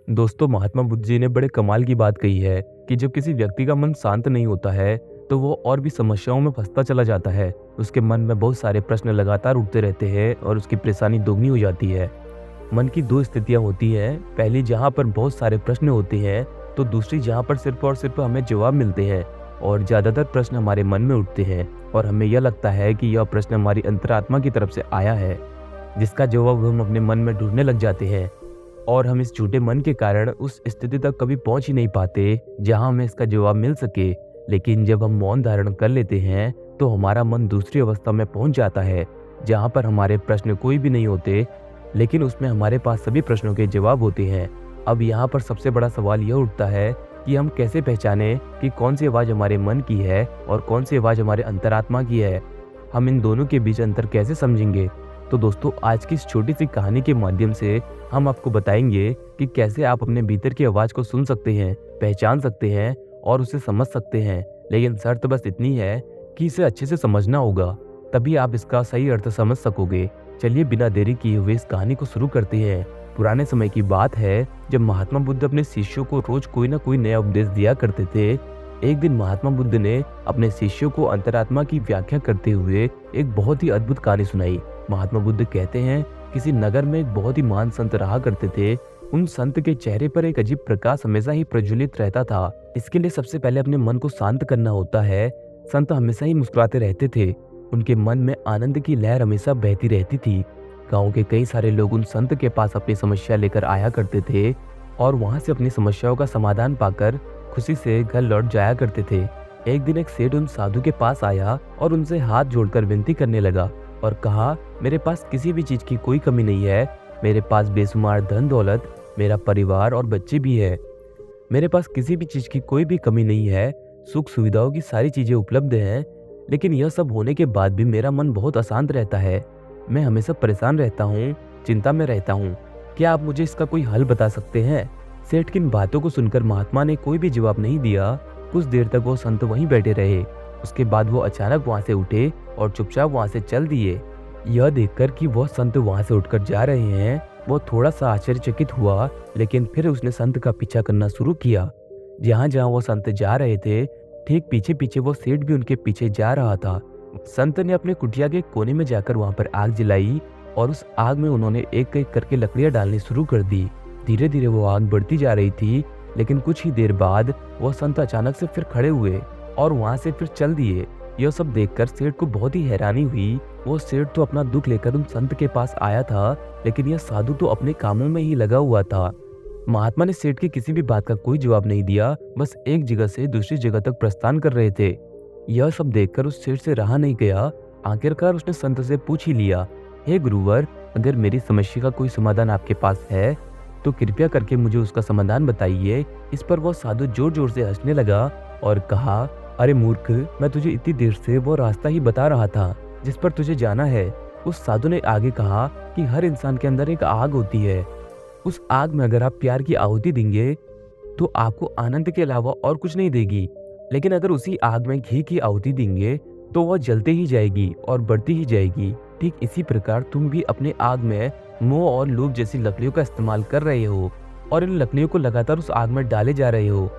दोस्तों, महात्मा बुद्ध जी ने बड़े कमाल की बात कही है कि जब किसी व्यक्ति का मन शांत नहीं होता है तो वो और भी समस्याओं में फंसता चला जाता है। उसके मन में बहुत सारे प्रश्न लगातार उठते रहते हैं और उसकी परेशानी दोगुनी हो जाती है। मन की दो स्थितियां होती हैं, पहली जहां पर बहुत सारे प्रश्न होते हैं, तो दूसरी जहां पर सिर्फ और सिर्फ हमें जवाब मिलते हैं। और ज्यादातर प्रश्न हमारे मन में उठते हैं और हमें यह लगता है कि यह प्रश्न हमारी अंतरात्मा की तरफ से आया है, जिसका जवाब हम अपने मन में ढूंढने लग जाते हैं। और हम इस झूठे मन के कारण उस स्थिति तक कभी पहुंच ही नहीं पाते जहां हमें इसका जवाब मिल सके। लेकिन जब हम मौन धारण कर लेते हैं तो हमारा मन दूसरी अवस्था में पहुंच जाता है, जहां पर हमारे प्रश्न कोई भी नहीं होते, लेकिन उसमें हमारे पास सभी प्रश्नों के जवाब होते हैं। अब यहाँ पर सबसे बड़ा सवाल यह उठता है कि हम कैसे पहचाने कि कौन सी आवाज़ हमारे मन की है और कौन सी आवाज़ हमारे अंतरात्मा की है। हम इन दोनों के बीच अंतर कैसे समझेंगे? तो दोस्तों, आज की इस छोटी सी कहानी के माध्यम से हम आपको बताएंगे कि कैसे आप अपने भीतर की आवाज़ को सुन सकते हैं, पहचान सकते हैं और उसे समझ सकते हैं। लेकिन शर्त बस इतनी है कि इसे अच्छे से समझना होगा, तभी आप इसका सही अर्थ समझ सकोगे। चलिए बिना देरी किए हुए इस कहानी को शुरू करते हैं। पुराने समय की बात है, जब महात्मा बुद्ध अपने शिष्यों को रोज कोई ना कोई नया उपदेश दिया करते थे। एक दिन महात्मा बुद्ध ने अपने शिष्यों को अंतरात्मा की व्याख्या करते हुए एक बहुत ही अद्भुत कहानी सुनाई। महात्मा बुद्ध कहते हैं, किसी नगर में एक बहुत ही महान संत रहा करते थे। उन संत के चेहरे पर एक अजीब प्रकाश हमेशा ही प्रज्वलित रहता था। इसके लिए सबसे पहले अपने मन को शांत करना होता है। संत हमेशा ही मुस्कुराते रहते थे। उनके मन में आनंद की लहर हमेशा बहती रहती थी। गांव के कई सारे लोग उन संत के पास अपनी समस्या लेकर आया करते थे और वहां से अपनी समस्याओं का समाधान पाकर खुशी से घर लौट जाया करते थे। एक दिन एक सेठ उन साधु के पास आया और उनसे हाथ जोड़कर विनती करने लगा और कहा, मेरे पास किसी भी चीज की कोई कमी नहीं है। मेरे पास बेशुमार धन दौलत, मेरा परिवार और बच्चे भी है। मेरे पास किसी भी चीज की कोई भी कमी नहीं है। सुख सुविधाओं की सारी चीजें उपलब्ध हैं, लेकिन यह सब होने के बाद भी मेरा मन बहुत अशांत रहता है। मैं हमेशा परेशान रहता हूँ, चिंता में रहता हूँ। क्या आप मुझे इसका कोई हल बता सकते हैं? सेठ की इन बातों को सुनकर महात्मा ने कोई भी जवाब नहीं दिया। कुछ देर तक वो संत वहीं बैठे रहे। उसके बाद वो अचानक वहां से उठे और चुपचाप वहां से चल दिए। यह देखकर कि वह संत वहां से उठकर जा रहे हैं, वो थोड़ा सा आश्चर्यचकित हुआ, लेकिन फिर उसने संत का पीछा करना शुरू किया। जहां जहां वो संत जा रहे थे, ठीक पीछे पीछे वो सेठ भी उनके पीछे जा रहा था। संत ने अपने कुटिया के कोने में जाकर वहां पर आग जलाई और उस आग में उन्होंने एक एक करके लकड़ियां डालनी शुरू कर दी। धीरे धीरे वो आग बढ़ती जा रही थी, लेकिन कुछ ही देर बाद वो संत अचानक से फिर खड़े हुए और वहां से फिर चल दिए। यह सब देखकर सेठ को बहुत ही हैरानी हुई। वो सेठ तो अपना दुख लेकर उन संत के पास आया था, लेकिन यह साधु तो अपने कामों में ही लगा हुआ था। महात्मा ने सेठ की किसी भी बात का कोई जवाब नहीं दिया, बस एक जगह से दूसरी जगह तक प्रस्थान कर रहे थे। यह सब देखकर उस सेठ से रहा नहीं गया। आखिरकार उसने संत से पूछ ही लिया, हे गुरुवर, अगर मेरी समस्या का कोई समाधान आपके पास है तो कृपया करके मुझे उसका समाधान बताइए। इस पर वह साधु जोर जोर से हंसने लगा और कहा, अरे मूर्ख, मैं तुझे इतनी देर से वो रास्ता ही बता रहा था जिस पर तुझे जाना है। उस साधु ने आगे कहा कि हर इंसान के अंदर एक आग होती है। उस आग में अगर आप प्यार की आहुति देंगे तो आपको आनंद के अलावा और कुछ नहीं देगी, लेकिन अगर उसी आग में घी की आहुति देंगे तो वह जलते ही जाएगी और बढ़ती ही जाएगी। ठीक इसी प्रकार तुम भी अपने आग में मोह और लोभ जैसी लकड़ियों का इस्तेमाल कर रहे हो और इन लकड़ियों को लगातार उस आग में डाले जा रहे हो,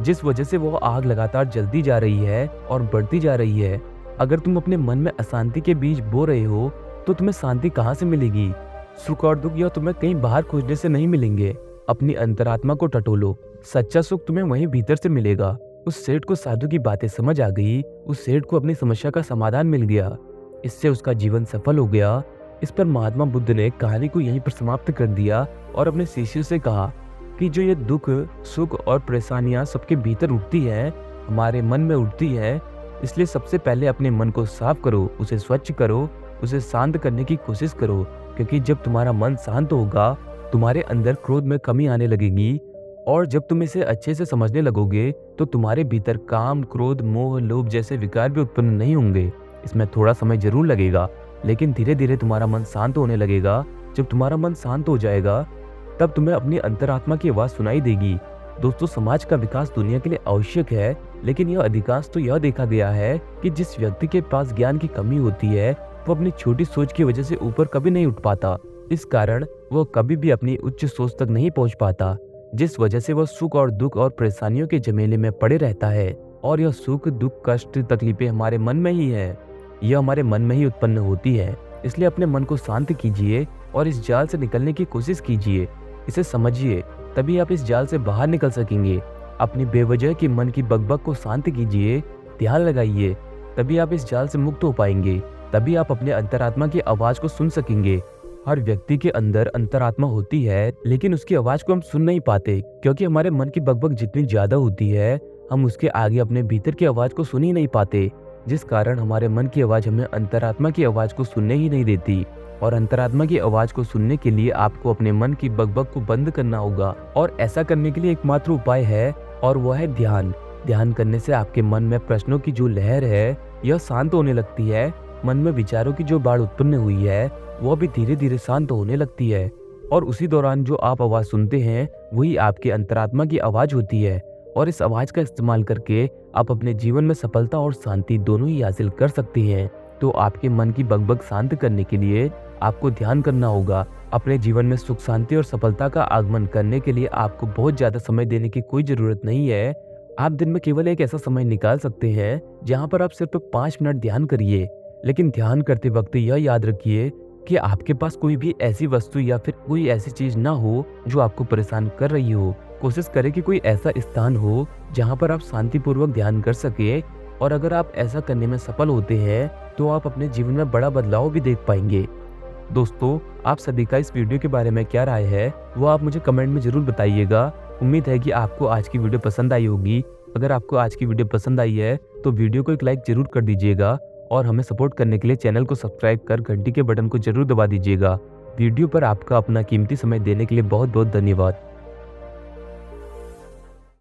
जिस वजह से वो आग लगातार जलती जा रही है और बढ़ती जा रही है। अगर तुम अपने मन में अशांति के बीज बो रहे हो तो तुम्हें शांति कहाँ से मिलेगी? सुख और दुख यह तुम्हें कहीं बाहर खोजने से नहीं मिलेंगे। अपनी अंतरात्मा को टटोलो, सच्चा सुख तुम्हें वहीं भीतर से मिलेगा। उस सेठ को साधु की बातें समझ आ गई। उस सेठ को अपनी समस्या का समाधान मिल गया। इससे उसका जीवन सफल हो गया। इस पर महात्मा बुद्ध ने कहानी को यहीं पर समाप्त कर दिया और अपने शिष्यों से कहा कि जो ये दुख, सुख और परेशानियां सबके भीतर उठती हैं, हमारे मन में उठती हैं, इसलिए सबसे पहले अपने मन को साफ करो, उसे स्वच्छ करो, उसे शांत करने की कोशिश करो। क्योंकि जब तुम्हारा मन शांत होगा, तुम्हारे अंदर क्रोध में कमी आने लगेगी और जब तुम इसे अच्छे से समझने लगोगे तो तुम्हारे भीतर काम, क्रोध, मोह, लोभ जैसे विकार भी उत्पन्न नहीं होंगे। इसमें थोड़ा समय जरूर लगेगा, लेकिन धीरे धीरे तुम्हारा मन शांत होने लगेगा। जब तुम्हारा मन शांत हो जाएगा तब तुम्हें अपनी अंतरात्मा की आवाज सुनाई देगी। दोस्तों, समाज का विकास दुनिया के लिए आवश्यक है, लेकिन यह अधिकांश तो यह देखा गया है कि जिस व्यक्ति के पास ज्ञान की कमी होती है वो अपनी छोटी सोच की वजह से ऊपर कभी नहीं उठ पाता। इस कारण वह कभी भी अपनी उच्च सोच तक नहीं पहुंच पाता। जिस वजह से वह सुख और दुख और परेशानियों के झमेले में पड़े रहता है। और यह सुख, दुख, कष्ट, तकलीफें हमारे मन में ही है। यह हमारे मन में ही उत्पन्न होती है। इसलिए अपने मन को शांत कीजिए और इस जाल से निकलने की कोशिश कीजिए। इसे समझिए, तभी आप इस जाल से बाहर निकल सकेंगे। अपनी बेवजह की मन की बकबक को शांत कीजिए, ध्यान लगाइए, तभी आप इस जाल से मुक्त हो पाएंगे। तभी आप अपने अंतरात्मा की आवाज को सुन सकेंगे। हर व्यक्ति के अंदर अंतरात्मा होती है, लेकिन उसकी आवाज को हम सुन नहीं पाते, क्योंकि हमारे मन की बकबक जितनी ज्यादा होती है, हम उसके आगे अपने भीतर की आवाज को सुन ही नहीं पाते, जिस कारण हमारे मन की आवाज हमें अंतरात्मा की आवाज को सुनने ही नहीं देती। और अंतरात्मा की आवाज को सुनने के लिए आपको अपने मन की बकबक को बंद करना होगा। और ऐसा करने के लिए एकमात्र उपाय है, और वह है ध्यान। ध्यान करने से आपके मन में प्रश्नों की जो लहर है, यह शांत होने लगती है। मन में विचारों की जो बाढ़ उत्पन्न हुई है, वह भी धीरे धीरे शांत होने लगती है। और उसी दौरान जो आप आवाज सुनते हैं, वही आपके अंतरात्मा की आवाज होती है। और इस आवाज का इस्तेमाल करके आप अपने जीवन में सफलता और शांति दोनों ही हासिल कर सकते हैं। तो आपके मन की बकबक शांत करने के लिए आपको ध्यान करना होगा। अपने जीवन में सुख, शांति और सफलता का आगमन करने के लिए आपको बहुत ज्यादा समय देने की कोई जरूरत नहीं है। आप दिन में केवल एक ऐसा समय निकाल सकते हैं जहां पर आप सिर्फ 5 मिनट ध्यान करिए। लेकिन ध्यान करते वक्त यह याद रखिए कि आपके पास कोई भी ऐसी वस्तु या फिर कोई ऐसी चीज ना हो जो आपको परेशान कर रही हो। कोशिश करें कि कोई ऐसा स्थान हो जहां पर आप शांतिपूर्वक ध्यान कर सके। और अगर आप ऐसा करने में सफल होते हैं तो आप अपने जीवन में बड़ा बदलाव भी देख पाएंगे। दोस्तों, आप सभी का इस वीडियो के बारे में क्या राय है, वो आप मुझे कमेंट में जरूर बताइएगा। उम्मीद है कि आपको आज की वीडियो पसंद आई होगी। अगर आपको आज की वीडियो पसंद आई है तो वीडियो को एक लाइक जरूर कर दीजिएगा और हमें सपोर्ट करने के लिए चैनल को सब्सक्राइब कर घंटी के बटन को जरूर दबा दीजिएगा। वीडियो पर आपका अपना कीमती समय देने के लिए बहुत बहुत धन्यवाद।